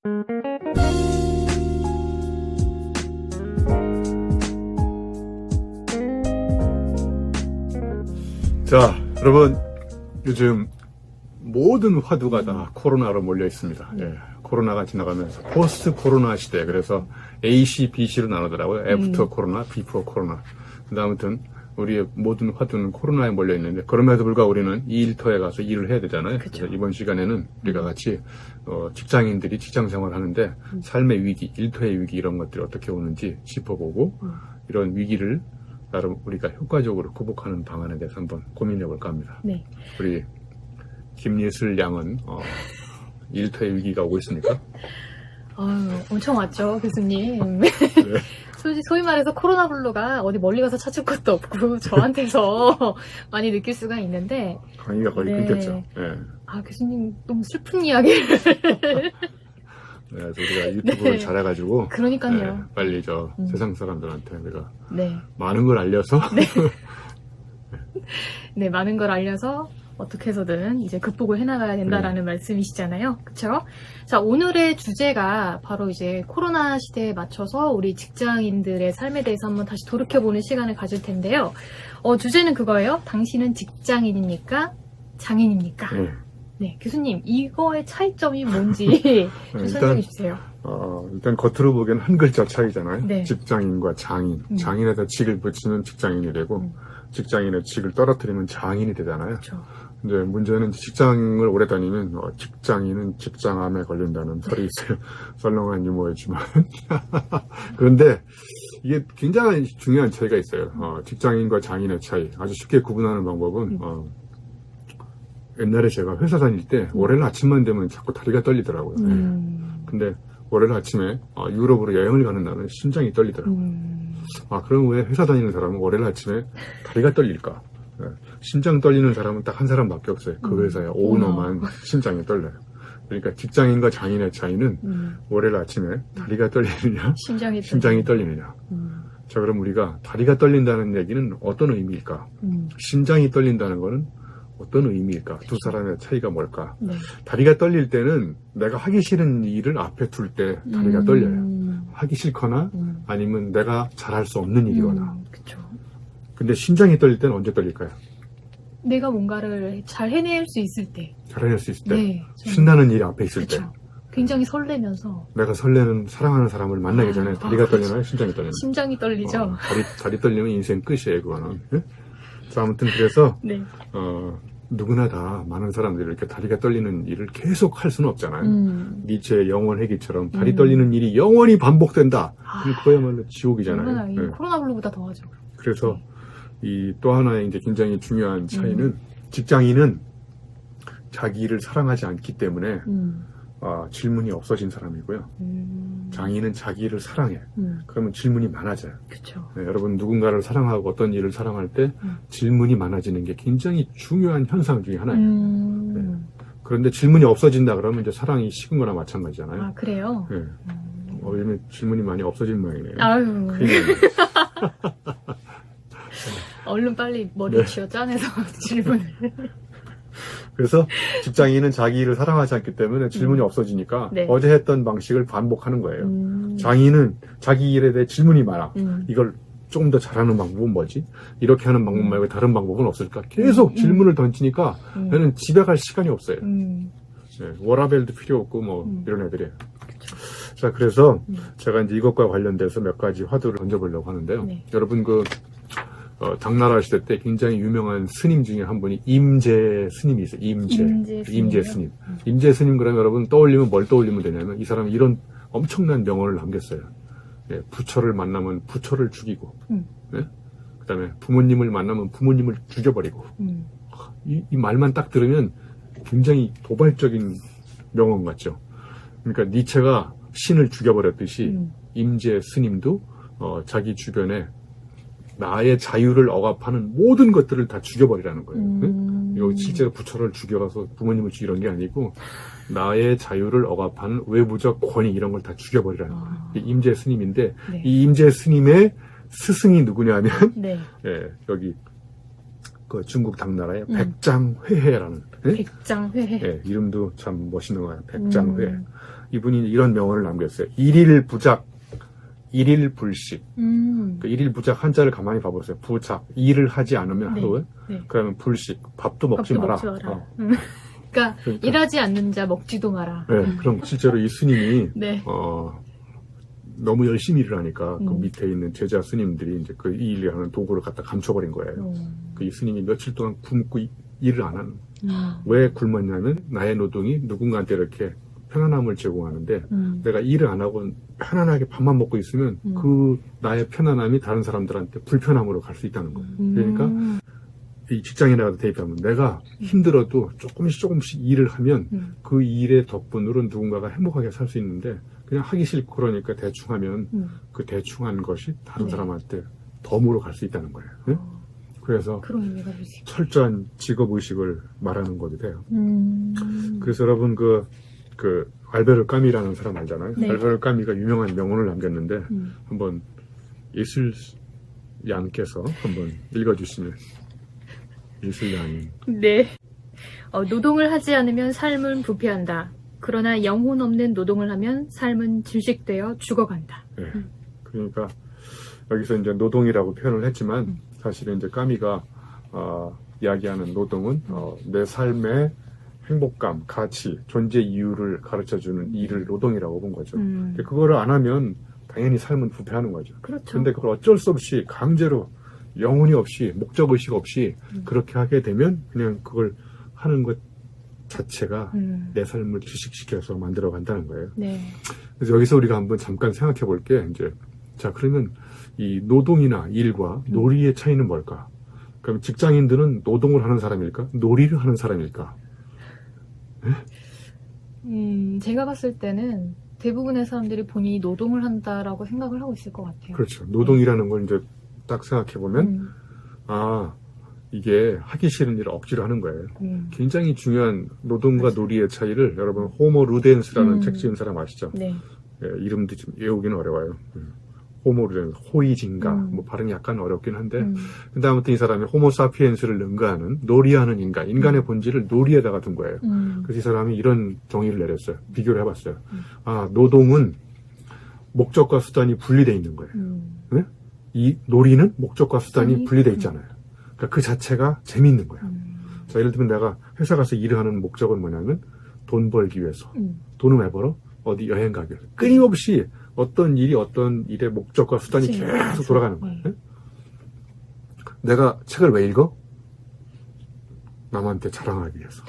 자, 여러분, 요즘 모든 화두가 다 코로나로 몰려 있습니다. 예, 코로나가 지나가면서 포스트 코로나 시대, 그래서 AC, BC로 나누더라고요. 애프터 코로나, 비포 코로나. 근데 아무튼 우리의 모든 화두는 코로나에 몰려 있는데, 그럼에도 불구하고 우리는 이 일터에 가서 일을 해야 되잖아요. 그래서 이번 시간에는 우리가 같이 직장인들이 직장 생활을 하는데 삶의 위기, 일터의 위기 이런 것들이 어떻게 오는지 짚어보고 이런 위기를 나름 우리가 효과적으로 극복하는 방안에 대해서 한번 고민해 볼까 합니다. 네. 우리 김예슬 양은 일터의 위기가 오고 있습니까? 엄청 왔죠, 교수님. 네. 소위 말해서 코로나 블루가 어디 멀리 가서 찾을 것도 없고 저한테서 많이 느낄 수가 있는데, 강의가 거의 끊겼죠. 네. 교수님 너무 슬픈 이야기를. 네, 우리가 유튜브를 잘해가지고 그러니까요. 네, 빨리 세상 사람들한테 우리가 네. 많은 걸 알려서 네, 많은 걸 알려서 어떻게 해서든 이제 극복을 해나가야 된다라는 말씀이시잖아요. 그쵸? 자, 오늘의 주제가 바로 이제 코로나 시대에 맞춰서 우리 직장인들의 삶에 대해서 한번 다시 돌이켜보는 시간을 가질 텐데요. 주제는 그거예요. 당신은 직장인입니까? 장인입니까? 네, 교수님, 이거의 차이점이 뭔지 좀 설명해 주세요. 일단 겉으로 보기엔 한 글자 차이잖아요. 네. 직장인과 장인. 장인에다 직을 붙이면 직장인이 되고, 직장인의 직을 떨어뜨리면 장인이 되잖아요. 그렇죠. 근데 문제는 직장을 오래 다니면 직장인은 직장암에 걸린다는 설이 있어요. 썰렁한 유머이지만. 그런데 이게 굉장히 중요한 차이가 있어요. 직장인과 장인의 차이. 아주 쉽게 구분하는 방법은 옛날에 제가 회사 다닐 때 월요일 아침만 되면 자꾸 다리가 떨리더라고요. 근데 월요일 아침에 유럽으로 여행을 가는 날은 심장이 떨리더라고요. 그럼 왜 회사 다니는 사람은 월요일 아침에 다리가 떨릴까? 심장 떨리는 사람은 딱 한 사람밖에 없어요. 그 회사의 오너만 심장이 떨려요. 그러니까 직장인과 장인의 차이는 월요일 아침에 다리가 떨리느냐, 심장이 떨리느냐. 자, 그럼 우리가 다리가 떨린다는 얘기는 어떤 의미일까? 심장이 떨린다는 거는 어떤 의미일까? 두 사람의 차이가 뭘까? 네. 다리가 떨릴 때는 내가 하기 싫은 일을 앞에 둘 때 다리가 떨려요. 하기 싫거나 아니면 내가 잘할 수 없는 일이거나. 그쵸. 근데 심장이 떨릴 때는 언제 떨릴까요? 내가 뭔가를 잘 해낼 수 있을 때. 잘 해낼 수 있을 때. 네, 신나는 일이 앞에 있을 그쵸. 때. 굉장히 설레면서. 내가 설레는 사랑하는 사람을 만나기 전에 다리가 떨리나요? 심장이 떨리나요? 심장이 떨리죠. 다리 떨리면 인생 끝이에요, 그거는. 네? 자, 아무튼 그래서 네. 누구나 다 많은 사람들이 이렇게 다리가 떨리는 일을 계속 할 수는 없잖아요. 니체의 영원회기처럼 다리 떨리는 일이 영원히 반복된다. 그거야말로 지옥이잖아요. 이 코로나 블루보다 더하죠. 그래서 이 또 하나의 이제 굉장히 중요한 차이는 직장인은 자기 일을 사랑하지 않기 때문에 질문이 없어진 사람이고요. 장인은 자기 일을 사랑해. 그러면 질문이 많아져요. 그쵸. 네, 여러분 누군가를 사랑하고 어떤 일을 사랑할 때 질문이 많아지는 게 굉장히 중요한 현상 중에 하나예요. 네. 그런데 질문이 없어진다 그러면 이제 사랑이 식은 거나 마찬가지잖아요. 그래요? 네. 요즘에 질문이 많이 없어진 모양이네요. 아유. 얼른 빨리 머리 쥐어 짜내서 질문을. 그래서 직장인은 자기 일을 사랑하지 않기 때문에 질문이 없어지니까 어제 했던 방식을 반복하는 거예요. 장인은 자기 일에 대해 질문이 많아. 이걸 조금 더 잘하는 방법은 뭐지? 이렇게 하는 방법 말고 다른 방법은 없을까? 계속 질문을 던지니까 얘는 집에 갈 시간이 없어요. 네, 워라벨도 필요 없고 뭐 이런 애들이에요. 자, 그래서 제가 이제 이것과 관련돼서 몇 가지 화두를 던져보려고 하는데요. 여러분 당나라 시대 때 굉장히 유명한 스님 중에 한 분이 임재 스님이 있어요. 임재 스님. 임재 스님 그러면 여러분 떠올리면 뭘 떠올리면 되냐면 이 사람이 이런 엄청난 명언을 남겼어요. 예, 부처를 만나면 부처를 죽이고, 예? 그다음에 부모님을 만나면 부모님을 죽여버리고. 이 말만 딱 들으면 굉장히 도발적인 명언 같죠. 그러니까 니체가 신을 죽여버렸듯이 임재 스님도 자기 주변에 나의 자유를 억압하는 모든 것들을 다 죽여버리라는 거예요. 이거 실제로 부처를 죽여가서 부모님을 죽이는 게 아니고 나의 자유를 억압하는 외부적 권위 이런 걸 다 죽여버리라는 거예요. 임재 스님인데 이 임재 스님의 스승이 누구냐면 예, 여기 그 중국 당나라의 백장회해라는 백장회해 예, 이름도 참 멋있는 거예요. 백장회. 이분이 이런 명언을 남겼어요. 일일부작, 일일불식. 그 일일부작 한자를 가만히 봐보세요. 부작, 일을 하지 않으면 네. 하루에 네. 그러면 불식, 밥도 먹지 밥도 마라. 먹지 마라. 그러니까 일하지 않는 자 먹지도 마라. 네, 그럼 실제로 이 스님이 네. 너무 열심히 일을 하니까 그 밑에 있는 제자 스님들이 이제 그 이 일을 하는 도구를 갖다 감춰버린 거예요. 그 이 스님이 며칠 동안 굶고 일을 안 하는. 왜 굶었냐면 나의 노동이 누군가한테 이렇게 편안함을 제공하는데 내가 일을 안 하고 편안하게 밥만 먹고 있으면 그 나의 편안함이 다른 사람들한테 불편함으로 갈 수 있다는 거예요. 그러니까 이 직장에 나가서 대입하면 내가 힘들어도 조금씩 일을 하면 그 일의 덕분으로 누군가가 행복하게 살 수 있는데 그냥 하기 싫고 그러니까 대충 하면 그 대충 한 것이 다른 사람한테 덤으로 갈 수 있다는 거예요. 네? 그래서 철저한 직업의식을 말하는 것이 돼요. 그래서 여러분 그 알베르 까미라는 사람 알잖아요. 네. 알베르 까미가 유명한 명언을 남겼는데 한번 예술 양께서 한번 읽어주시면. 예술 양이. 네. 노동을 하지 않으면 삶은 부패한다. 그러나 영혼 없는 노동을 하면 삶은 질식되어 죽어간다. 네. 그러니까 여기서 이제 노동이라고 표현을 했지만 사실은 이제 까미가 이야기하는 노동은 내 삶의 행복감, 가치, 존재 이유를 가르쳐주는 일을 노동이라고 본 거죠. 그거를 안 하면 당연히 삶은 부패하는 거죠. 그렇죠. 근데 그걸 어쩔 수 없이 강제로 영혼이 없이 목적의식 없이 그렇게 하게 되면 그냥 그걸 하는 것 자체가 내 삶을 질식시켜서 만들어 간다는 거예요. 네. 그래서 여기서 우리가 한번 잠깐 생각해 볼 게 이제 자 그러면 이 노동이나 일과 놀이의 차이는 뭘까? 그럼 직장인들은 노동을 하는 사람일까? 놀이를 하는 사람일까? 제가 봤을 때는 대부분의 사람들이 본인이 노동을 한다라고 생각을 하고 있을 것 같아요. 그렇죠. 노동이라는 걸 이제 딱 생각해 보면 이게 하기 싫은 일을 억지로 하는 거예요. 굉장히 중요한 노동과 놀이의 차이를 여러분 호모 루덴스라는 책 지은 사람 아시죠? 네. 예, 이름도 좀 외우기는 어려워요. 호모 루덴스, 호이진가 뭐 발음이 약간 어렵긴 한데 근데 아무튼 이 사람이 호모 사피엔스를 능가하는 놀이하는 인간, 인간의 본질을 놀이에다가 둔 거예요. 그래서 이 사람이 이런 정의를 내렸어요. 비교를 해봤어요. 노동은 목적과 수단이 분리되어 있는 거예요. 네? 이 놀이는 목적과 수단이 분리되어 있잖아요. 그러니까 그 자체가 재미있는 거야. 자, 예를 들면 내가 회사 가서 일을 하는 목적은 뭐냐면 돈 벌기 위해서. 돈을 왜 벌어? 어디 여행 가기 위해서. 끊임없이 어떤 일의 목적과 수단이 계속 돌아가는 거야. 네? 내가 책을 왜 읽어? 남한테 자랑하기 위해서.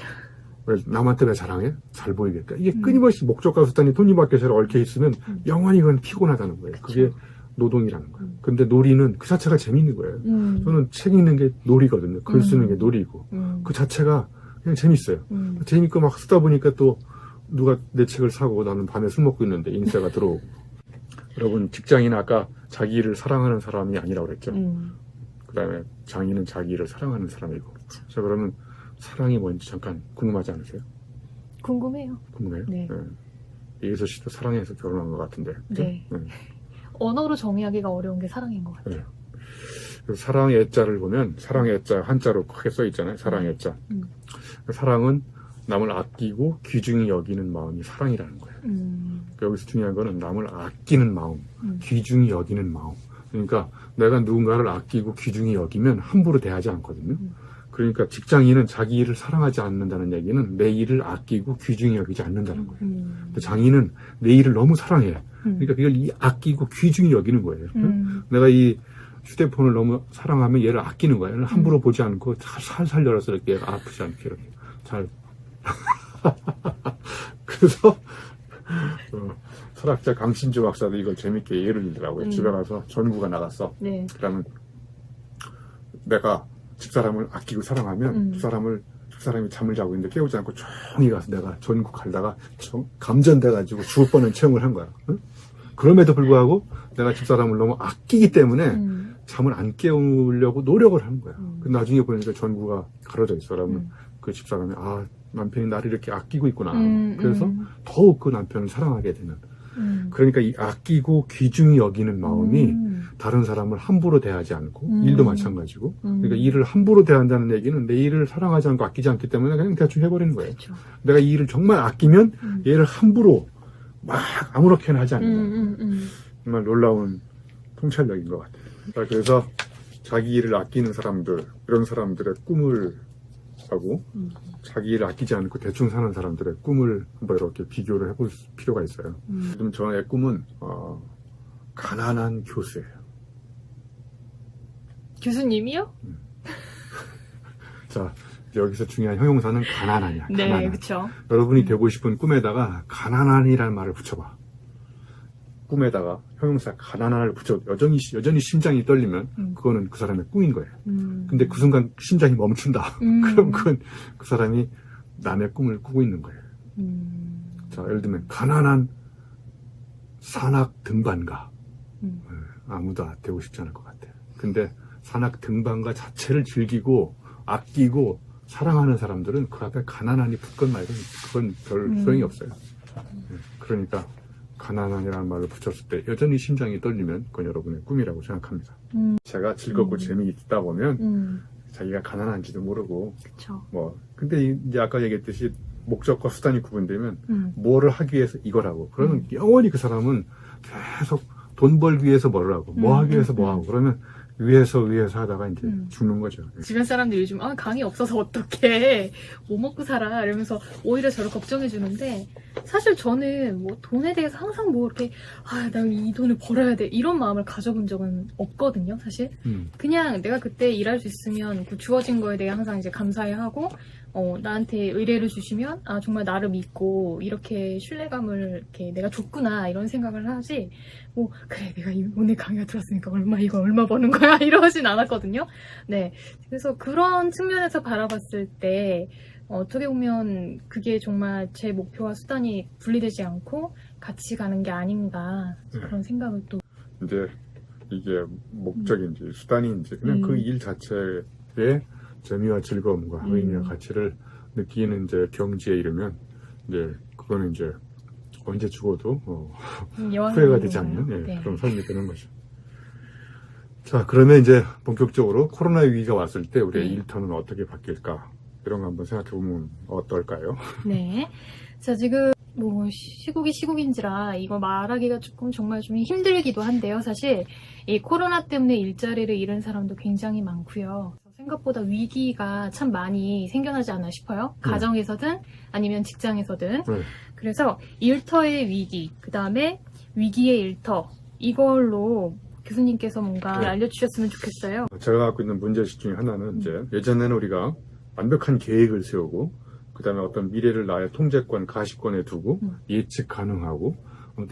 남한테 왜 자랑해? 잘 보이겠다. 이게 끊임없이 목적과 수단이 톱니바퀴처럼 얽혀 있으면 영원히 그건 피곤하다는 거예요. 그게 노동이라는 거예요. 근데 놀이는 그 자체가 재미있는 거예요. 저는 책 읽는 게 놀이거든요. 글 쓰는 게 놀이고. 그 자체가 그냥 재밌어요. 재밌고 막 쓰다 보니까 또 누가 내 책을 사고 나는 밤에 술 먹고 있는데 인쇄가 들어오고. 여러분 직장인은 아까 자기 일을 사랑하는 사람이 아니라고 그랬죠. 그 다음에 장인은 자기 일을 사랑하는 사람이고. 자 그러면 사랑이 뭔지 잠깐 궁금하지 않으세요? 궁금해요. 궁금해요? 네. 예서 씨도 사랑해서 결혼한 것 같은데. 네. 언어로 정의하기가 어려운 게 사랑인 것 같아요. 네. 사랑의 애자를 보면 사랑의 애자 한자로 크게 써 있잖아요. 사랑의 애자. 사랑은 남을 아끼고 귀중히 여기는 마음이 사랑이라는 거예요. 여기서 중요한 거는 남을 아끼는 마음, 귀중히 여기는 마음. 그러니까 내가 누군가를 아끼고 귀중히 여기면 함부로 대하지 않거든요. 그러니까 직장인은 자기 일을 사랑하지 않는다는 얘기는 내 일을 아끼고 귀중히 여기지 않는다는 거예요. 근데 장인은 내 일을 너무 사랑해. 그러니까 그걸 아끼고 귀중히 여기는 거예요. 내가 이 휴대폰을 너무 사랑하면 얘를 아끼는 거예요. 함부로 보지 않고 살살 열어서 이렇게 얘가 아프지 않게 이렇게 잘. 그래서 철학자 강신주 박사도 이걸 재밌게 예를 들더라고요. 집에 가서 전구가 나갔어. 네. 그러면 내가 집사람을 아끼고 사랑하면 집사람이 잠을 자고 있는데 깨우지 않고 조용히 가서 내가 전구 갈다가 감전돼가지고 죽을 뻔한 체험을 한 거야. 응? 그럼에도 불구하고 내가 집사람을 너무 아끼기 때문에 잠을 안 깨우려고 노력을 하는 거야. 나중에 보니까 전구가 가려져 있어. 그러면 그 집사람이 남편이 나를 이렇게 아끼고 있구나. 그래서 더욱 그 남편을 사랑하게 되는. 그러니까 이 아끼고 귀중히 여기는 마음이 다른 사람을 함부로 대하지 않고 일도 마찬가지고 그러니까 일을 함부로 대한다는 얘기는 내 일을 사랑하지 않고 아끼지 않기 때문에 그냥 대충 해버리는 거예요. 그렇죠. 내가 이 일을 정말 아끼면 얘를 함부로 막 아무렇게나 하지 않는 거. 정말 놀라운 통찰력인 것 같아요. 자, 그래서 자기 일을 아끼는 사람들, 이런 사람들의 꿈을 하고 자기 일을 아끼지 않고 대충 사는 사람들의 꿈을 한번 이렇게 비교를 해볼 필요가 있어요. 지금 저의 꿈은 가난한 교수예요. 교수님이요? 자, 여기서 중요한 형용사는 가난하냐. 네, 가난한. 그렇죠. 여러분이 되고 싶은 꿈에다가 가난한이라는 말을 붙여봐. 꿈에다가 형용사 가난한을 붙여 여전히 심장이 떨리면 그거는 그 사람의 꿈인 거예요. 근데 그 순간 심장이 멈춘다. 그럼 그건 그 사람이 남의 꿈을 꾸고 있는 거예요. 자, 예를 들면 가난한 산악 등반가. 아무도 되고 싶지 않을 것 같아요. 근데 산악 등반가 자체를 즐기고 아끼고 사랑하는 사람들은 그 앞에 가난한이 붙건 말건 그건 별 소용이 없어요. 그러니까 가난한이라는 말을 붙였을 때 여전히 심장이 떨리면 그건 여러분의 꿈이라고 생각합니다. 제가 즐겁고 재미있다 보면 자기가 가난한지도 모르고 그쵸. 근데 이제 아까 얘기했듯이 목적과 수단이 구분되면 뭐를 하기 위해서 이거라고 그러면 영원히 그 사람은 계속 돈 벌기 위해서 뭐를 하고 뭐 하기 위해서 뭐 하고 그러면 위에서 하다가 이제 죽는 거죠. 주변 사람들이 요즘 강의 없어서 어떡해 뭐 먹고 살아 이러면서 오히려 저를 걱정해 주는데 사실 저는 뭐 돈에 대해서 항상 뭐 이렇게 나 이 돈을 벌어야 돼 이런 마음을 가져본 적은 없거든요 사실. 그냥 내가 그때 일할 수 있으면 그 주어진 거에 대해 항상 이제 감사해하고 나한테 의뢰를 주시면 정말 나를 믿고 이렇게 신뢰감을 이렇게 내가 줬구나 이런 생각을 하지 뭐 그래 내가 오늘 강의가 들었으니까 이거 얼마 버는 거야 이러진 않았거든요. 네, 그래서 그런 측면에서 바라봤을 때 어떻게 보면 그게 정말 제 목표와 수단이 분리되지 않고 같이 가는 게 아닌가 그런 생각을 또 이제 이게 목적인지 수단인지 그냥 그 일 자체의 재미와 즐거움과 의미와 가치를 느끼는 이제 경지에 이르면 이제 그거는 이제 언제 죽어도 후회가 되지 않는 네. 그런 삶이 되는 거죠. 자, 그러면 이제 본격적으로 코로나 위기가 왔을 때 우리의 일터는 어떻게 바뀔까 이런 거 한번 생각해 보면 어떨까요? 네. 자, 지금 뭐 시국이 시국인지라 이거 말하기가 조금 정말 좀 힘들기도 한데요. 사실 이 코로나 때문에 일자리를 잃은 사람도 굉장히 많고요. 생각보다 위기가 참 많이 생겨나지 않나 싶어요. 가정에서든 아니면 직장에서든. 그래서 일터의 위기, 그 다음에 위기의 일터 이걸로 교수님께서 뭔가 알려주셨으면 좋겠어요. 제가 갖고 있는 문제의식 중에 하나는 이제 예전에는 우리가 완벽한 계획을 세우고 그 다음에 어떤 미래를 나의 통제권, 가시권에 두고 예측 가능하고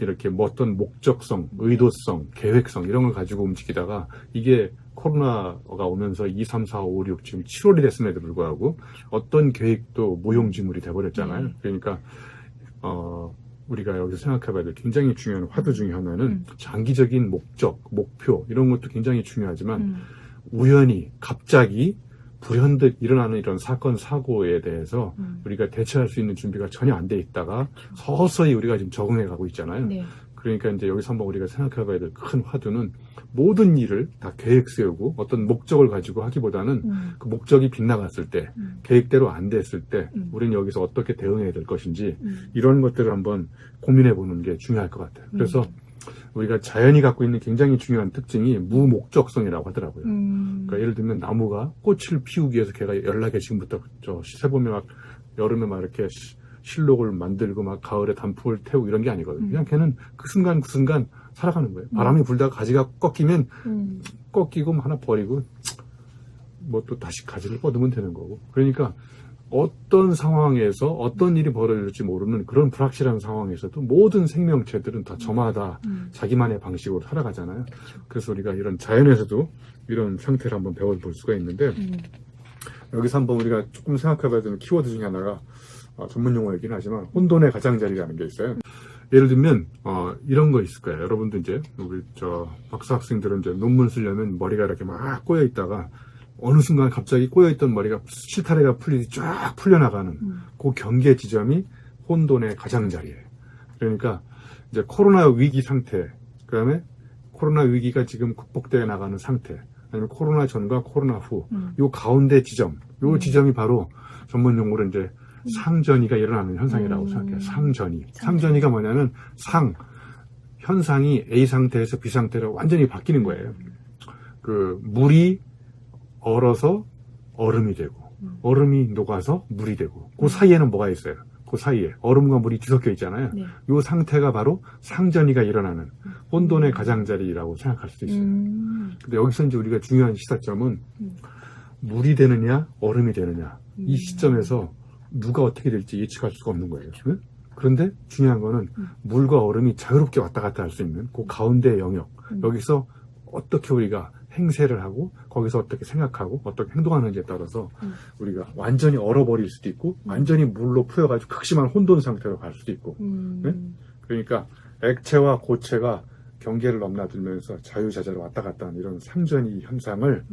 이렇게 어떤 목적성, 의도성, 계획성 이런 걸 가지고 움직이다가 이게 코로나가 오면서 2, 3, 4, 5, 6 지금 7월이 됐음에도 불구하고 어떤 계획도 무용지물이 돼버렸잖아요. 그러니까 우리가 여기서 생각해봐야 될 굉장히 중요한 화두 중에 하나는 장기적인 목적, 목표 이런 것도 굉장히 중요하지만 우연히 갑자기 불현듯 일어나는 이런 사건, 사고에 대해서 우리가 대처할 수 있는 준비가 전혀 안 돼 있다가 서서히 우리가 지금 적응해 가고 있잖아요. 네. 그러니까 이제 여기서 한번 우리가 생각해 봐야 될 큰 화두는 모든 일을 다 계획 세우고 어떤 목적을 가지고 하기보다는 그 목적이 빗나갔을 때, 계획대로 안 됐을 때 우리는 여기서 어떻게 대응해야 될 것인지 이런 것들을 한번 고민해 보는 게 중요할 것 같아요. 그래서 우리가 자연이 갖고 있는 굉장히 중요한 특징이 무목적성이라고 하더라고요. 그러니까 예를 들면 나무가 꽃을 피우기 위해서 걔가 연락에 지금부터 새봄에 막 여름에 막 이렇게 실록을 만들고 막 가을에 단풍을 태우고 이런 게 아니거든요. 그냥 걔는 그 순간 살아가는 거예요. 바람이 불다가 가지가 꺾이면 꺾이고 뭐 하나 버리고 뭐 또 다시 가지를 뻗으면 되는 거고. 그러니까 어떤 상황에서 어떤 일이 벌어질지 모르는 그런 불확실한 상황에서도 모든 생명체들은 다 저마다 자기만의 방식으로 살아가잖아요. 그래서 우리가 이런 자연에서도 이런 상태를 한번 배워볼 수가 있는데 여기서 한번 우리가 조금 생각해봐야 되는 키워드 중에 하나가 전문 용어이긴 하지만 혼돈의 가장자리라는 게 있어요. 예를 들면 이런 거 있을 거예요. 여러분도 이제 우리 박사 학생들은 이제 논문 쓰려면 머리가 이렇게 막 꼬여 있다가 어느 순간 갑자기 꼬여있던 머리가 실타래가 풀리듯이 쫙 풀려나가는 그 경계 지점이 혼돈의 가장자리예요. 그러니까 이제 코로나 위기 상태, 그 다음에 코로나 위기가 지금 극복되어 나가는 상태, 아니면 코로나 전과 코로나 후, 요 가운데 지점, 요 지점이 바로 전문 용어로 이제 상전이가 일어나는 현상이라고 생각해요. 상전이가 뭐냐면 현상이 A 상태에서 B 상태로 완전히 바뀌는 거예요. 그 물이 얼어서 얼음이 되고 얼음이 녹아서 물이 되고 그 사이에는 뭐가 있어요? 그 사이에 얼음과 물이 뒤섞여 있잖아요. 네. 이 상태가 바로 상전이가 일어나는 혼돈의 가장자리라고 생각할 수도 있어요. 근데 여기서 이제 우리가 중요한 시사점은 물이 되느냐 얼음이 되느냐 이 시점에서 누가 어떻게 될지 예측할 수가 없는 거예요. 응? 그런데 중요한 거는 물과 얼음이 자유롭게 왔다 갔다 할 수 있는 그 가운데의 영역 여기서 어떻게 우리가 행세를 하고 거기서 어떻게 생각하고 어떻게 행동하는지에 따라서 우리가 완전히 얼어버릴 수도 있고 완전히 물로 풀어가지고 극심한 혼돈 상태로 갈 수도 있고 네? 그러니까 액체와 고체가 경계를 넘나들면서 자유자재로 왔다 갔다 하는 이런 상전이 현상을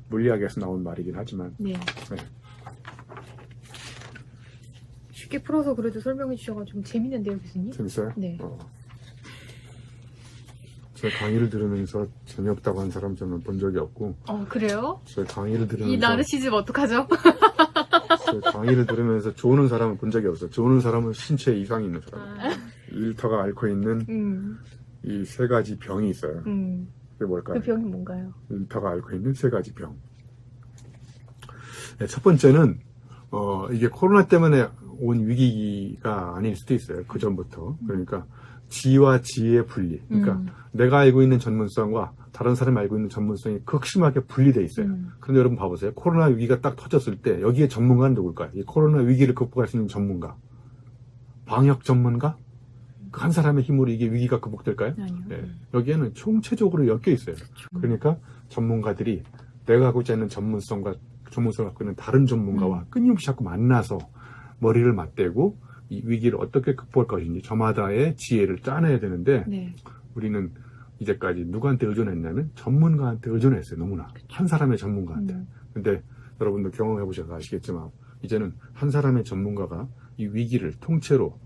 물리학에서 나온 말이긴 하지만 네. 네. 쉽게 풀어서 그래도 설명해 주셔가지고 재밌는데요, 교수님? 재밌어요? 네. 제 강의를 들으면서 재미없다고 한 사람 저는 본 적이 없고. 그래요? 제 강의를 들으면서. 이 나르시즘 어떡하죠? 제 강의를 들으면서 조는 사람은 본 적이 없어요. 조는 사람은 신체에 이상이 있는 사람. 일터가 앓고 있는 이 세 가지 병이 있어요. 그게 뭘까요? 그 병이 뭔가요? 일터가 앓고 있는 세 가지 병. 네, 첫 번째는 이게 코로나 때문에 온 위기가 아닐 수도 있어요. 그 전부터. 그러니까 지와 지의 분리. 그러니까 내가 알고 있는 전문성과 다른 사람이 알고 있는 전문성이 극심하게 분리되어 있어요. 그런데 여러분 봐보세요. 코로나 위기가 딱 터졌을 때 여기에 전문가는 누굴까요? 이 코로나 위기를 극복할 수 있는 전문가. 방역 전문가? 그 한 사람의 힘으로 이게 위기가 극복될까요? 아니요. 네. 여기에는 총체적으로 엮여 있어요. 그러니까 전문가들이 내가 하고 있는 전문성을 갖고 있는 다른 전문가와 끊임없이 자꾸 만나서 머리를 맞대고 이 위기를 어떻게 극복할 것인지 저마다의 지혜를 짜내야 되는데 네. 우리는 이제까지 누구한테 의존했냐면 전문가한테 의존했어요. 너무나. 한 사람의 전문가한테. 근데 여러분도 경험해 보셔서 아시겠지만 이제는 한 사람의 전문가가 이 위기를 통째로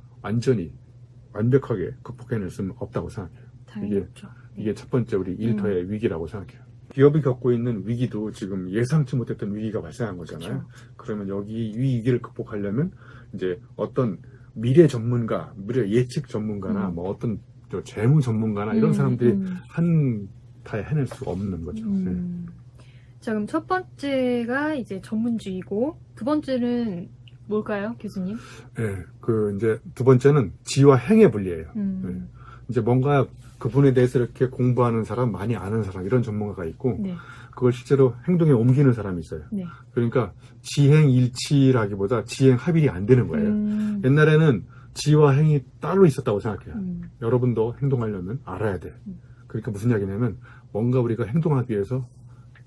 완벽하게 극복해낼 수는 없다고 생각해요. 당연히 없죠. 이게 첫 번째 우리 일터의 위기라고 생각해요. 기업이 겪고 있는 위기도 지금 예상치 못했던 위기가 발생한 거잖아요. 그러면 여기 이 위기를 극복하려면 이제 어떤 미래 전문가, 미래 예측 전문가나 뭐 어떤 재무 전문가나 이런 사람들이 한타에 해낼 수가 없는 거죠. 네. 자, 그럼 첫 번째가 이제 전문주의고 두 번째는 뭘까요, 교수님? 네, 이제 두 번째는 지와 행의 분리예요. 네. 이제 뭔가 그분에 대해서 이렇게 공부하는 사람, 많이 아는 사람, 이런 전문가가 있고, 네. 그걸 실제로 행동에 옮기는 사람이 있어요. 네. 그러니까 지행 일치라기보다 지행 합일이 안 되는 거예요. 옛날에는 지와 행이 따로 있었다고 생각해요. 여러분도 행동하려면 알아야 돼. 그러니까 무슨 이야기냐면 뭔가 우리가 행동하기 위해서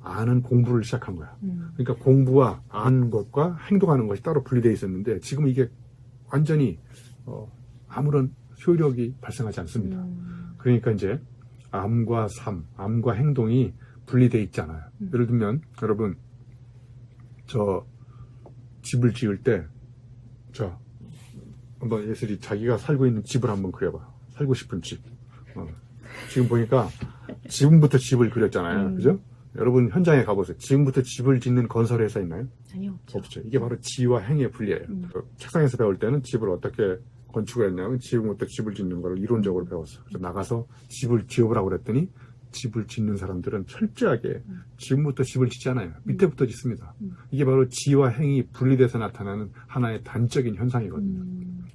아는 공부를 시작한 거야. 그러니까 공부와 아는 것과 행동하는 것이 따로 분리되어 있었는데 지금 이게 완전히 아무런 효력이 발생하지 않습니다. 그러니까 이제 암과 삶, 암과 행동이 분리되어 있잖아요. 예를 들면 여러분 저 집을 지을 때 한번 예슬이 자기가 살고 있는 집을 한번 그려봐. 살고 싶은 집. 지금 보니까 지금부터 집을 그렸잖아요. 그죠? 여러분 현장에 가보세요. 지금부터 집을 짓는 건설회사 있나요? 아니요, 없죠. 없죠. 이게 바로 지와 행의 분리예요. 책상에서 배울 때는 집을 어떻게 건축을 했냐면 지금부터 집을 짓는 걸 이론적으로 배웠어. 그래서 나가서 집을 지어보라고 그랬더니 집을 짓는 사람들은 철저하게 지금부터 집을 짓잖아요. 밑에부터 짓습니다. 이게 바로 지와 행이 분리돼서 나타나는 하나의 단적인 현상이거든요.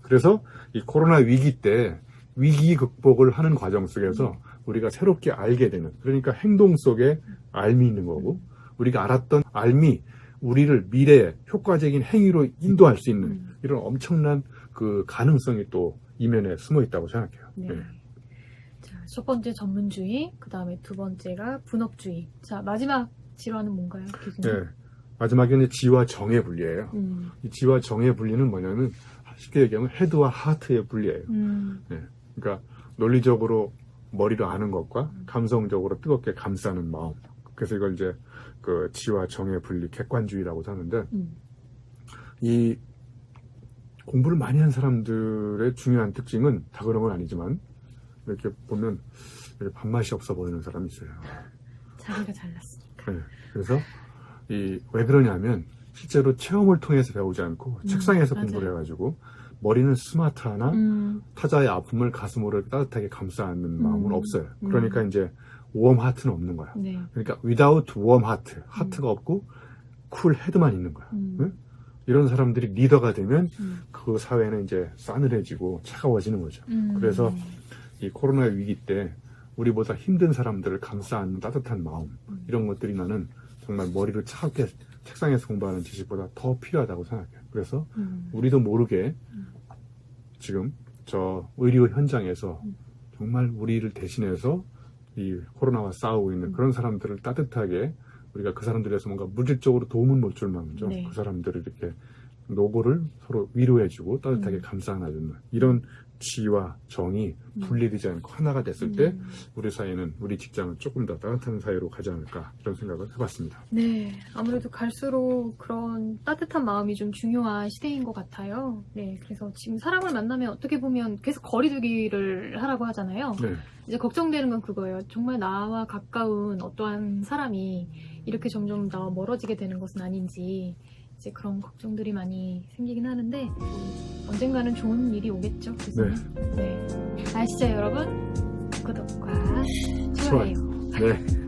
그래서 이 코로나 위기 때 위기 극복을 하는 과정 속에서 우리가 새롭게 알게 되는, 그러니까 행동 속에 알미 있는 거고 우리가 알았던 알미 우리를 미래의 효과적인 행위로 인도할 수 있는 이런 엄청난 그 가능성이 또 이면에 숨어 있다고 생각해요. 네. 네. 자, 첫 번째 전문주의, 그 다음에 두 번째가 분업주의. 자, 마지막 질환은 뭔가요, 교수님? 네. 마지막에는 지와 정의 분리예요. 이 지와 정의 분리는 뭐냐면 쉽게 얘기하면 헤드와 하트의 분리예요. 네. 그러니까 논리적으로 머리로 아는 것과 감성적으로 뜨겁게 감싸는 마음. 그래서 이걸 이제 그 지와 정의 분리, 객관주의라고 하는데 이 공부를 많이 한 사람들의 중요한 특징은 다 그런 건 아니지만 이렇게 보면 이렇게 밥맛이 없어 보이는 사람이 있어요. 자기가 잘났으니까. 네. 그래서 왜 그러냐면 실제로 체험을 통해서 배우지 않고 책상에서 공부를 해가지고 머리는 스마트하나 타자의 아픔을 가슴으로 따뜻하게 감싸 안는 마음은 없어요. 그러니까 이제 warm heart는 없는 거야. 네. 그러니까 without warm heart, 하트가 없고 쿨 헤드만 있는 거야. 응? 이런 사람들이 리더가 되면 그 사회는 이제 싸늘해지고 차가워지는 거죠. 그래서 이 코로나 위기 때 우리보다 힘든 사람들을 감싸 안는 따뜻한 마음, 이런 것들이 나는 정말 머리를 차갑게 책상에서 공부하는 지식보다 더 필요하다고 생각해요. 그래서 우리도 모르게 지금 저 의료 현장에서 정말 우리를 대신해서 이 코로나와 싸우고 있는 그런 사람들을 따뜻하게 우리가 그 사람들에서 뭔가 물질적으로 도움은 못 줄 망정 네. 그 사람들을 이렇게 노고를 서로 위로해주고 따뜻하게 감싸 안아주는 이런 지와 정이 분리되지 않고 하나가 됐을 때 우리 사회는, 우리 직장은 조금 더 따뜻한 사회로 가지 않을까, 이런 생각을 해봤습니다. 네, 아무래도 갈수록 그런 따뜻한 마음이 좀 중요한 시대인 것 같아요. 네, 그래서 지금 사람을 만나면 어떻게 보면 계속 거리두기를 하라고 하잖아요. 네. 이제 걱정되는 건 그거예요. 정말 나와 가까운 어떠한 사람이 이렇게 점점 더 멀어지게 되는 것은 아닌지, 이제 그런 걱정들이 많이 생기긴 하는데 언젠가는 좋은 일이 오겠죠. 교수님. 네. 아시죠, 여러분? 구독과 좋아요. 네.